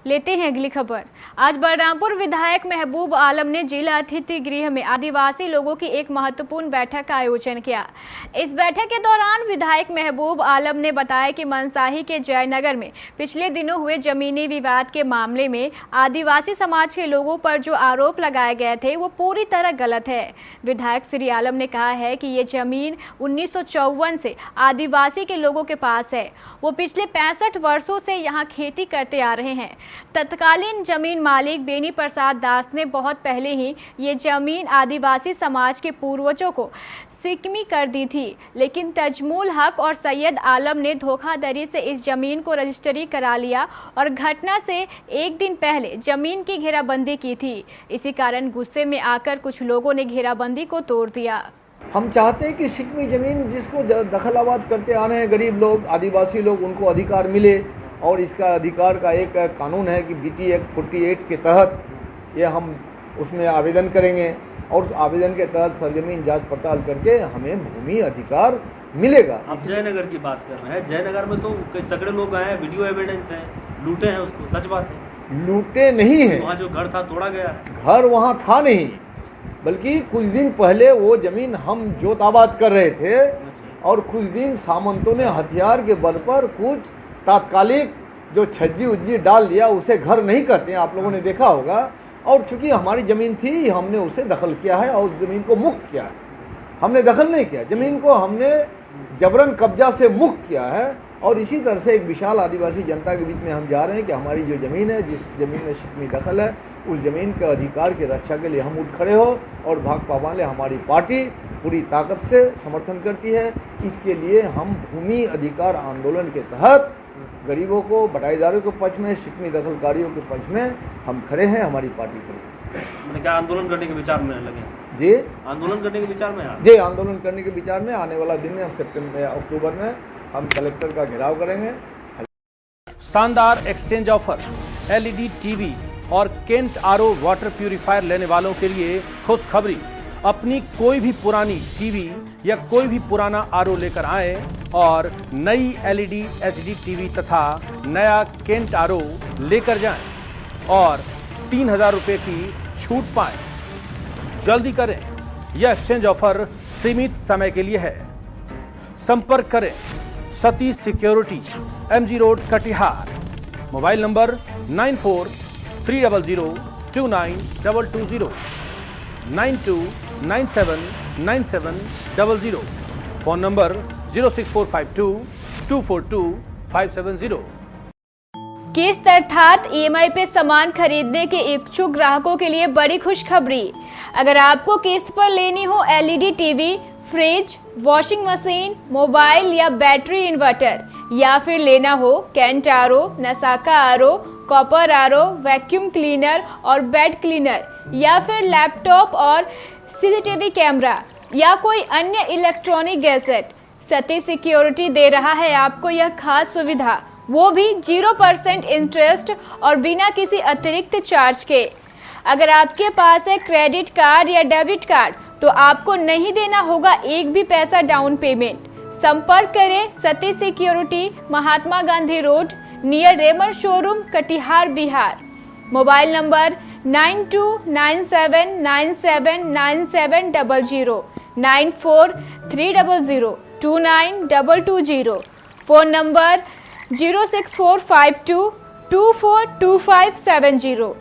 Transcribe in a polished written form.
लेते हैं अगली खबर। आज बलरामपुर विधायक महबूब आलम ने जिला अतिथि गृह में आदिवासी लोगों की एक महत्वपूर्ण बैठक का आयोजन किया। इस बैठक के दौरान विधायक महबूब आलम ने बताया कि मनसाही के जयनगर में पिछले दिनों हुए जमीनी विवाद के मामले में आदिवासी समाज के लोगों पर जो आरोप लगाए गए थे वो पूरी तरह गलत है। विधायक श्री आलम ने कहा है कि ये जमीन 1954 से आदिवासी के लोगों के पास है। वो पिछले 65 वर्षों से यहाँ खेती करते आ रहे हैं। तत्कालीन जमीन मालिक बेनी प्रसाद दास ने बहुत पहले ही ये जमीन आदिवासी समाज के पूर्वजों को सिकमी कर दी थी, लेकिन तजमुल हक और सैयद आलम ने धोखाधड़ी से इस जमीन को रजिस्ट्री करा लिया और घटना से एक दिन पहले जमीन की घेराबंदी की थी। इसी कारण गुस्से में आकर कुछ लोगों ने घेराबंदी को तोड़ दिया। हम चाहते हैं कि सिकमी ज़मीन जिसको दखल आबाद करते आ रहे हैं गरीब लोग, आदिवासी लोग, उनको अधिकार मिले। और इसका अधिकार का एक कानून है कि BT एक्ट 48 के तहत ये हम उसमें आवेदन करेंगे और उस आवेदन के तहत सरजमीन जांच पड़ताल करके हमें भूमि अधिकार मिलेगा। आप जयनगर की बात कर रहे हैं, जयनगर में तो कई सैकड़े लोग आए हैं, वीडियो एविडेंस है, लूटे हैं उसको, सच बात है? लूटे नहीं है, वहाँ जो घर था तोड़ा गया। घर वहाँ था नहीं, बल्कि कुछ दिन पहले वो ज़मीन हम जोत आबाद कर रहे थे और कुछ दिन सामंतों ने हथियार के बल पर कुछ तात्कालिक जो छज्जी उज्जी डाल दिया, उसे घर नहीं कहते हैं, आप लोगों ने देखा होगा। और चूंकि हमारी ज़मीन थी, हमने उसे दखल किया है और ज़मीन को मुक्त किया है। हमने दखल नहीं किया, ज़मीन को हमने जबरन कब्जा से मुक्त किया है। और इसी तरह से एक विशाल आदिवासी जनता के बीच में हम जा रहे हैं कि हमारी जो ज़मीन है, जिस ज़मीन में शिकमी दखल है, उस ज़मीन के अधिकार की रक्षा के लिए हम उठ खड़े हो और भाकपा वाले हमारी पार्टी पूरी ताकत से समर्थन करती है। इसके लिए हम भूमि अधिकार आंदोलन के तहत गरीबों को, बटाईदारों के पक्ष में, शिकमी दखलकारियों के पक्ष में हम खड़े हैं, हमारी पार्टी खड़ी। मैंने क्या आंदोलन करने के विचार में लगे? जी, आंदोलन करने के विचार में जी, आंदोलन करने के विचार में आने वाला दिन में हम अक्टूबर में हम कलेक्टर का घेराव करेंगे। शानदार एक्सचेंज ऑफर, LED टीवी और केंट RO वाटर प्यूरिफायर लेने वालों के लिए खुशखबरी। अपनी कोई भी पुरानी टीवी या कोई भी पुराना RO लेकर आए और नई LED HD टीवी तथा नया केंट RO लेकर जाएं और 3000 रुपये की छूट पाएं। जल्दी करें, यह एक्सचेंज ऑफर सीमित समय के लिए है। संपर्क करें Satish security, MG road, Katihar. Mobile number 9430029220 92979700। Phone number 06452242570। किस्त अर्थात EMI पे सामान खरीदने के इच्छुक ग्राहकों के लिए बड़ी खुशखबरी। अगर आपको किस्त पर लेनी हो LED TV, fridge, washing machine, mobile या बैटरी इन्वर्टर, या फिर लेना हो Kent RO, नसाका RO, copper RO, vacuum cleaner और बेड क्लीनर, या फिर लैपटॉप और CCTV कैमरा या कोई अन्य इलेक्ट्रॉनिक गैजेट, सतीश सिक्योरिटी दे रहा है आपको यह खास सुविधा, वो भी 0% इंटरेस्ट और बिना किसी अतिरिक्त चार्ज के। अगर आपके पास है क्रेडिट कार्ड या डेबिट कार्ड तो आपको नहीं देना होगा एक भी पैसा डाउन पेमेंट। संपर्क करें Satish security, Mahatma Gandhi road, near रेमर showroom, Katihar, Bihar. Mobile number 9297979700 9430029220। Phone number 06452242570।